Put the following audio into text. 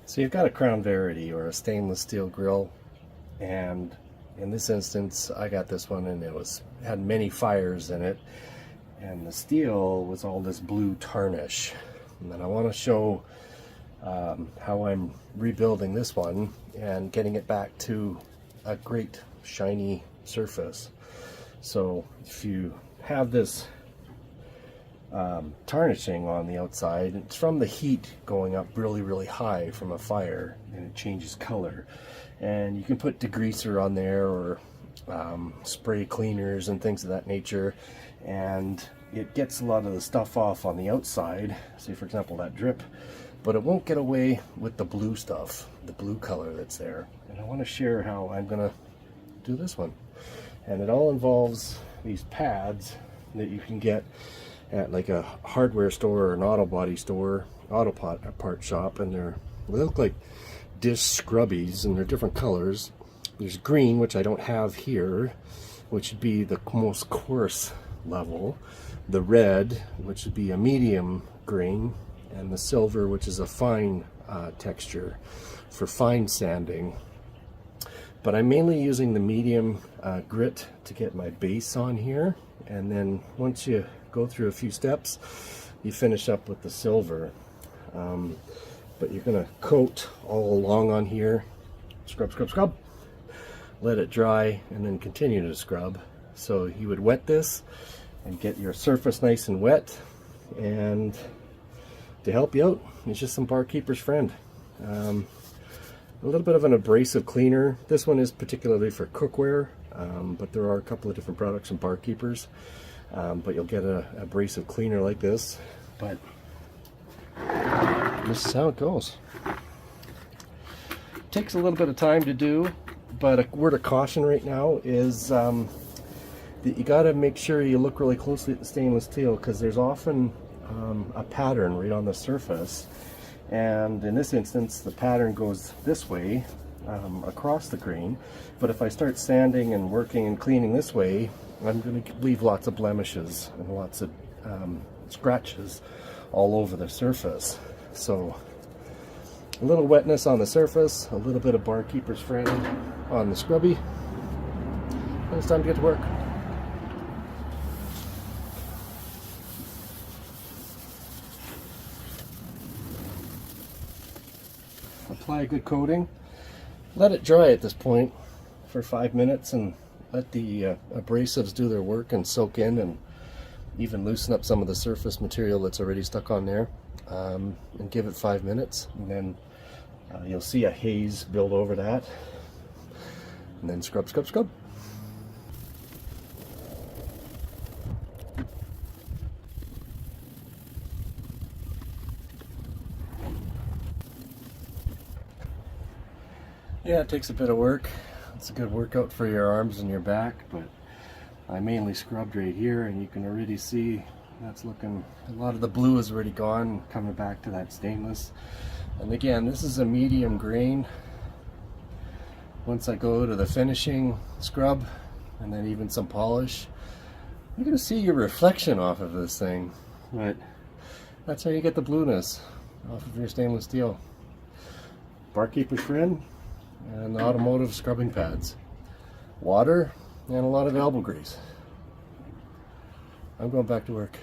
So you've got a Crown Verity or a stainless steel grill, and in this instance I got this one and had many fires in it, and the steel was all this blue tarnish. And then I want to show how I'm rebuilding this one and getting it back to a great shiny surface. So if you have this tarnishing on the outside, it's from the heat going up really high from a fire, and it changes color. And you can put degreaser on there or spray cleaners and things of that nature, and it gets a lot of the stuff off on the outside, say for example that drip, but it won't get away with the blue stuff, the blue color that's there. And I want to share how I'm gonna do this one, and it all involves these pads that you can get at like a hardware store or an auto body store, auto part shop, and they look like disc scrubbies, and they're different colors. There's green, which I don't have here, which would be the most coarse level, the red, which would be a medium grain, and the silver, which is a fine texture for fine sanding. But I'm mainly using the medium grit to get my base on here, and then once you go through a few steps, you finish up with the silver. But you're going to coat all along on here, scrub, let it dry, and then continue to scrub. So you would wet this and get your surface nice and wet. And to help you out, it's just some barkeeper's friend. A little bit of an abrasive cleaner. This one is particularly for cookware, but there are a couple of different products from barkeepers. But you'll get an abrasive cleaner like this. But this is how it goes. Takes a little bit of time to do, but a word of caution right now is that you got to make sure you look really closely at the stainless steel, because there's often a pattern right on the surface. And in this instance, the pattern goes this way across the grain. But if I start sanding and working and cleaning this way, I'm going to leave lots of blemishes and lots of scratches all over the surface. So a little wetness on the surface, a little bit of barkeeper's friend on the scrubby, and it's time to get to work. Apply a good coating, let it dry at this point for 5 minutes, and let the abrasives do their work and soak in and even loosen up some of the surface material that's already stuck on there, and give it 5 minutes, and then you'll see a haze build over that, and then scrub. Yeah, it takes a bit of work. It's a good workout for your arms and your back, but I mainly scrubbed right here, and you can already see that's looking, a lot of the blue is already gone, coming back to that stainless. And again, this is a medium grain. Once I go to the finishing scrub and then even some polish, you're going to see your reflection off of this thing. But that's how you get the blueness off of your stainless steel. Barkeeper's friend and automotive scrubbing pads, water, and a lot of elbow grease. I'm going back to work.